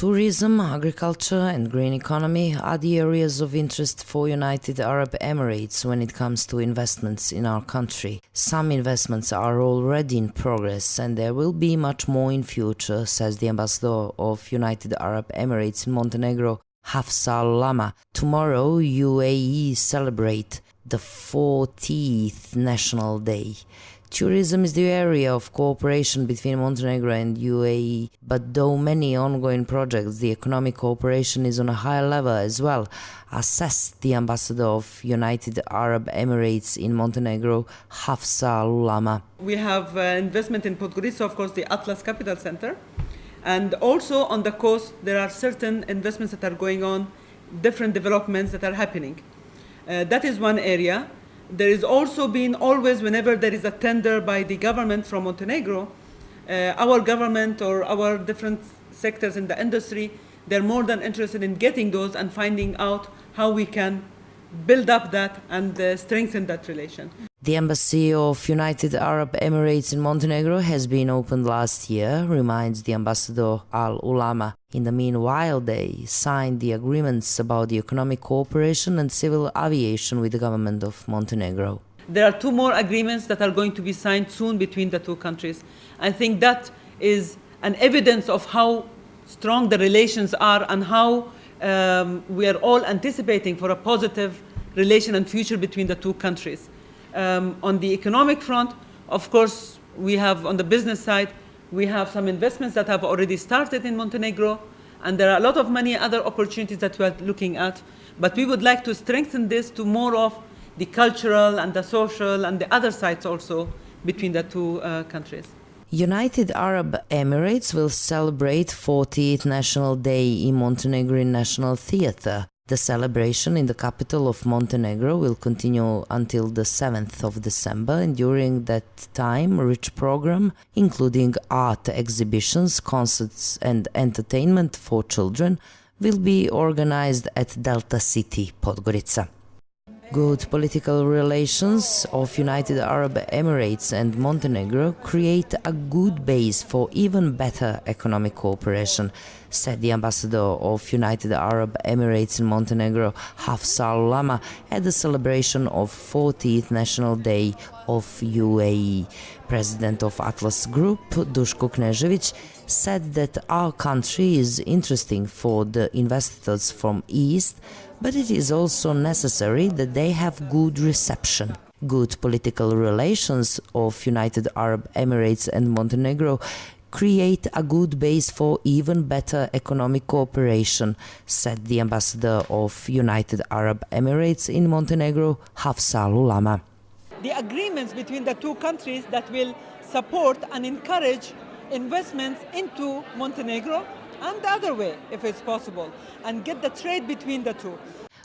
Tourism, agriculture and green economy are the areas of interest for United Arab Emirates when it comes to investments in our country. Some investments are already in progress and there will be much more in future, says the ambassador of United Arab Emirates in Montenegro, Hafsa Al Ulama. Tomorrow, UAE celebrate the 40th National Day. Tourism is the area of cooperation between Montenegro and UAE, but though many ongoing projects, the economic cooperation is on a high level as well, assessed the ambassador of United Arab Emirates in Montenegro, Hafsa Al Ulama. We have investment in Podgorica, of course, the Atlas Capital Center, and also on the coast there are certain investments that are going on, different developments that are happening. That is one area. There is also been always, whenever there is a tender by the government from Montenegro, our government or our different sectors in the industry, they're more than interested in getting those and finding out how we can build up that and strengthen that relation. The Embassy of United Arab Emirates in Montenegro has been opened last year, reminds the ambassador Al Ulama. In the meanwhile, they signed the agreements about the economic cooperation and civil aviation with the government of Montenegro. There are two more agreements that are going to be signed soon between the two countries. I think that is an evidence of how strong the relations are and how we are all anticipating for a positive relation and future between the two countries. On the economic front, of course, we have on the business side, we have some investments that have already started in Montenegro, and there are a lot of many other opportunities that we are looking at. But we would like to strengthen this to more of the cultural and the social and the other sides also between the two countries. United Arab Emirates will celebrate 40th National Day in Montenegrin National Theathre. The celebration in the capital of Montenegro will continue until the 7th of December, and during that time, a rich program, including art exhibitions, concerts and entertainment for children, will be organized at Delta City, Podgorica. Good political relations of United Arab Emirates and Montenegro create a good base for even better economic cooperation, said the ambassador of United Arab Emirates in Montenegro, Hafsa Al Ulama, at the celebration of 40th National Day of UAE. President of Atlas Group, Duško Knežević, said that our country is interesting for the investors from East, but it is also necessary that they have good reception. Good political relations of United Arab Emirates and Montenegro create a good base for even better economic cooperation, said the ambassador of United Arab Emirates in Montenegro, Hafsa Al Ulama. The agreements between the two countries that will support and encourage investments into Montenegro and the other way, if it's possible, and get the trade between the two.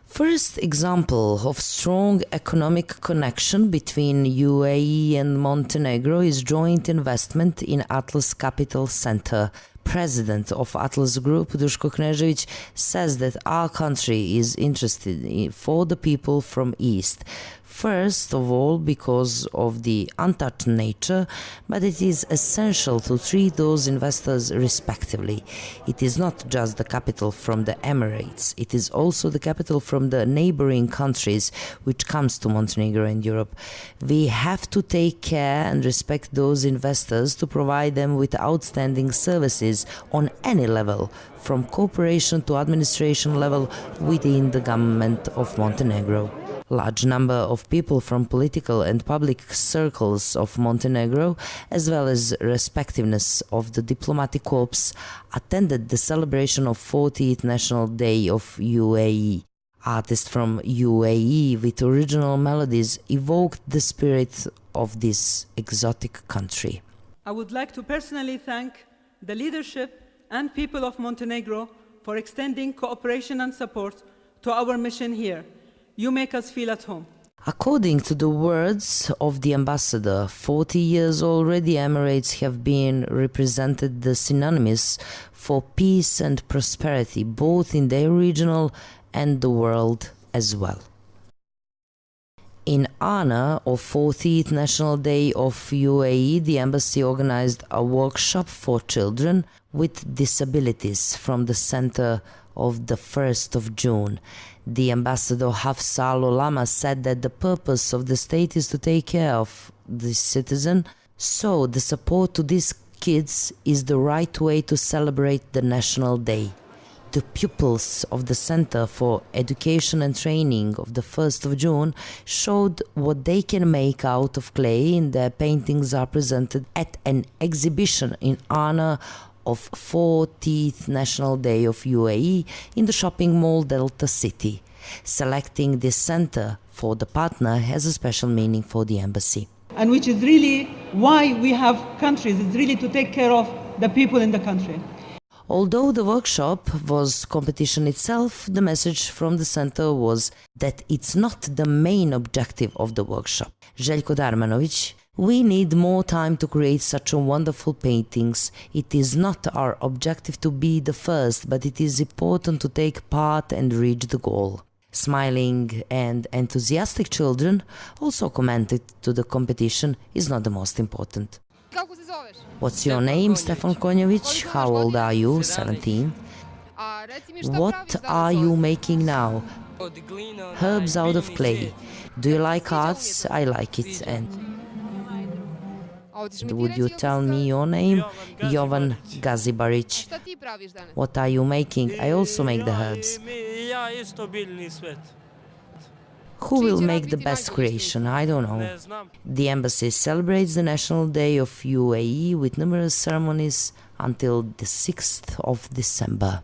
First example of strong economic connection between UAE and Montenegro is joint investment in Atlas Capital Center. President of Atlas Group, Duško Knežević, says that our country is interested for the people from East. First of all, because of the untouched nature, but it is essential to treat those investors respectively. It is not just the capital from the Emirates, it is also the capital from the neighboring countries which comes to Montenegro and Europe. We have to take care and respect those investors to provide them with outstanding services on any level, from cooperation to administration level within the government of Montenegro. Large number of people from political and public circles of Montenegro, as well as respectiveness of the diplomatic corps, attended the celebration of 40th National Day of UAE. Artists from UAE with original melodies evoked the spirit of this exotic country. I would like to personally thank the leadership and people of Montenegro for extending cooperation and support to our mission here. You make us feel at home. According to the words of the ambassador, 40 years already Emirates have been represented the synonymous for peace and prosperity, both in their regional and the world as well. In honor of 40th National Day of UAE, the embassy organized a workshop for children with disabilities from the center of the 1st of June. The ambassador Hafsa Al Ulama said that the purpose of the state is to take care of the citizen, so the support to these kids is the right way to celebrate the National Day. The pupils of the Center for Education and Training of the 1st of June showed what they can make out of clay, and their paintings are presented at an exhibition in honor of 40th National Day of UAE in the shopping mall Delta City. Selecting this center for the partner has a special meaning for the embassy. And which is really why we have countries, it's really to take care of the people in the country. Although the workshop was competition itself, the message from the center was that it's not the main objective of the workshop. Željko Darmanović: we need more time to create such wonderful paintings. It is not our objective to be the first, but it is important to take part and reach the goal. Smiling and enthusiastic children also commented to the competition is not the most important. What's your name, Stefan Konjović? How old are you? 17. What are you making now? Herbs out of clay. Do you like arts? I like it. And would you tell me your name? Jovan Gazibarić. What are you making? I also make the herbs. Who will make the best creation? I don't know. The embassy celebrates the National Day of UAE with numerous ceremonies until the 6th of December.